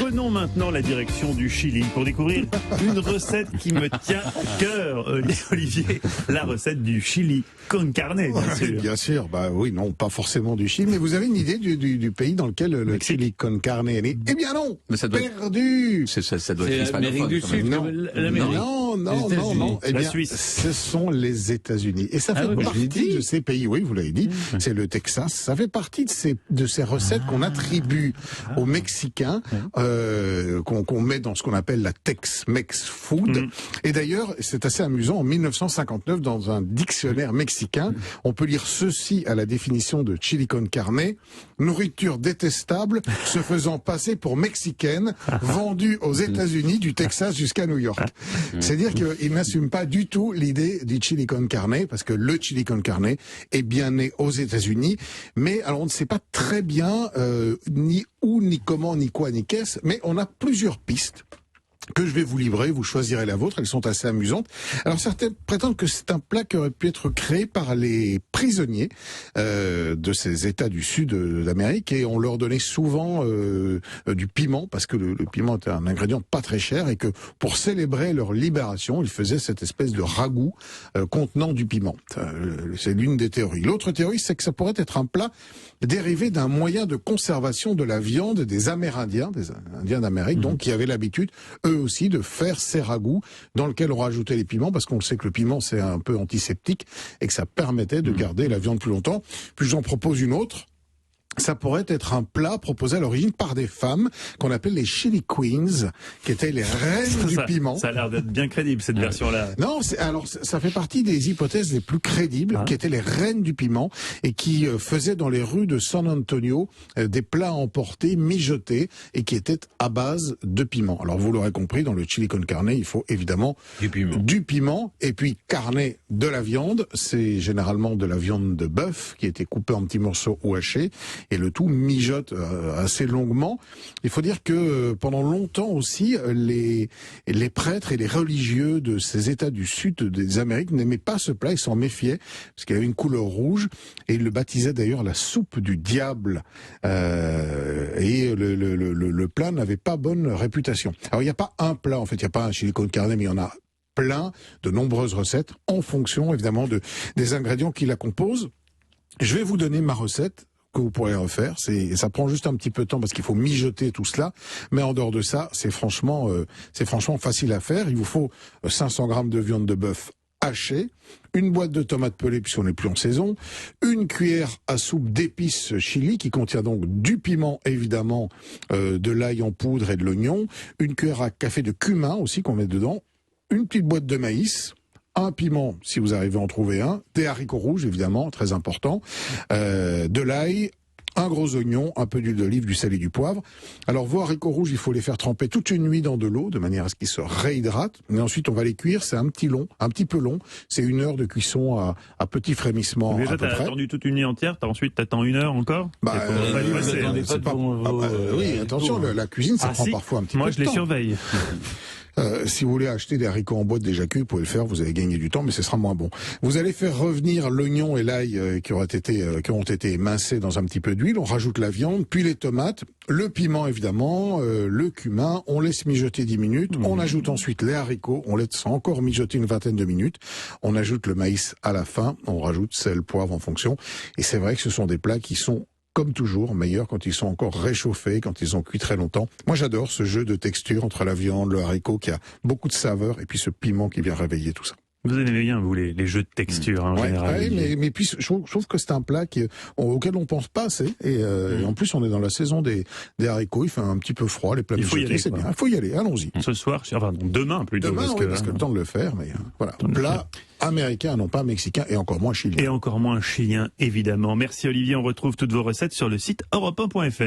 Prenons maintenant la direction du Chili pour découvrir une recette qui me tient à cœur, Olivier. La recette du Chili con carne, bien sûr. Bien sûr, bah oui, non, pas forcément du Chili, mais vous avez une idée du pays dans lequel le Chili con carne est né? Eh bien non, mais ça doit perdu. Ça doit être l'Amérique du Sud. Non. Eh bien, ce sont les États-Unis. Et ça fait partie de ces pays, oui, vous l'avez dit, c'est le Texas. Ça fait partie de ces recettes qu'on attribue aux Mexicains, qu'on met dans ce qu'on appelle la Tex-Mex Food. Et d'ailleurs, c'est assez amusant, en 1959, dans un dictionnaire mexicain, on peut lire ceci à la définition de chili con carne: nourriture détestable se faisant passer pour mexicaine, vendue aux États-Unis du Texas jusqu'à New York. C'est-à-dire qu'il n'assume pas du tout l'idée du chili con carne, parce que le chili con carne est bien né aux États-Unis, mais alors on ne sait pas très bien ni où, ni comment, ni quoi, ni qu'est-ce, mais on a plusieurs pistes que je vais vous livrer, vous choisirez la vôtre, elles sont assez amusantes. Alors certains prétendent que c'est un plat qui aurait pu être créé par les prisonniers de ces États du sud d'Amérique, et on leur donnait souvent du piment, parce que le piment est un ingrédient pas très cher, et que pour célébrer leur libération, ils faisaient cette espèce de ragoût contenant du piment. C'est l'une des théories. L'autre théorie, c'est que ça pourrait être un plat dérivé d'un moyen de conservation de la viande des Amérindiens, des Indiens d'Amérique, donc qui avaient l'habitude, eux aussi, de faire ces ragoûts dans lesquels on rajoutait les piments, parce qu'on sait que le piment c'est un peu antiseptique et que ça permettait de garder la viande plus longtemps. Puis j'en propose une autre. Ça pourrait être un plat proposé à l'origine par des femmes qu'on appelle les Chili Queens, qui étaient les reines du piment. Ça a l'air d'être bien crédible, cette version-là. Non, alors ça fait partie des hypothèses les plus crédibles, qui étaient les reines du piment et qui faisaient dans les rues de San Antonio des plats emportés, mijotés, et qui étaient à base de piment. Alors vous l'aurez compris, dans le chili con carne, il faut évidemment du piment, et puis carne, de la viande. C'est généralement de la viande de bœuf qui a été coupée en petits morceaux ou hachés, et le tout mijote assez longuement. Il faut dire que pendant longtemps aussi, les prêtres et les religieux de ces États du sud des Amériques n'aimaient pas ce plat, ils s'en méfiaient, parce qu'il avait une couleur rouge, et ils le baptisaient d'ailleurs la soupe du diable. Et le plat n'avait pas bonne réputation. Alors il n'y a pas un plat, en fait, il n'y a pas un chili con carne, mais il y en a plein, de nombreuses recettes, en fonction évidemment des ingrédients qui la composent. Je vais vous donner ma recette que vous pourrez refaire. Ça prend juste un petit peu de temps parce qu'il faut mijoter tout cela, mais en dehors de ça, c'est franchement facile à faire. Il vous faut 500 grammes de viande de bœuf hachée, une boîte de tomates pelées puisqu'on n'est plus en saison, une cuillère à soupe d'épices chili qui contient donc du piment évidemment, de l'ail en poudre et de l'oignon, une cuillère à café de cumin aussi qu'on met dedans, une petite boîte de maïs, un piment, si vous arrivez à en trouver un, des haricots rouges, évidemment, très important, de l'ail, un gros oignon, un peu d'huile d'olive, du sel et du poivre. Alors, vos haricots rouges, il faut les faire tremper toute une nuit dans de l'eau, de manière à ce qu'ils se réhydratent. Mais ensuite, on va les cuire, c'est un petit peu long. C'est 1 heure de cuisson à petit frémissement. Déjà, t'as attendu toute une nuit entière, ensuite t'attends 1 heure encore? Oui, attention, la cuisine, ça prend parfois un petit peu de temps. Moi, je les surveille. Si vous voulez acheter des haricots en boîte déjà cuits, vous pouvez le faire, vous allez gagner du temps, mais ce sera moins bon. Vous allez faire revenir l'oignon et l'ail qui ont été émincés dans un petit peu d'huile. On rajoute la viande, puis les tomates, le piment évidemment, le cumin. On laisse mijoter 10 minutes. On ajoute ensuite les haricots. On laisse encore mijoter une vingtaine de minutes. On ajoute le maïs à la fin. On rajoute sel, poivre en fonction. Et c'est vrai que ce sont des plats qui sont comme toujours, meilleurs quand ils sont encore réchauffés, quand ils ont cuit très longtemps. Moi, j'adore ce jeu de texture entre la viande, le haricot qui a beaucoup de saveur, et puis ce piment qui vient réveiller tout ça. Vous aimez bien, vous, les jeux de texture, en général. Oui, mais puis je trouve que c'est un plat auquel on pense pas assez. Et en plus, on est dans la saison des haricots. Il fait un petit peu froid, les plats mijotés, c'est bien. Il faut y aller, allons-y. Ce soir, enfin, demain plutôt. Demain, parce que le temps de le faire, mais voilà. Plat américain, non pas mexicain, et encore moins chilien. Et encore moins chilien, évidemment. Merci Olivier, on retrouve toutes vos recettes sur le site europe1.fr.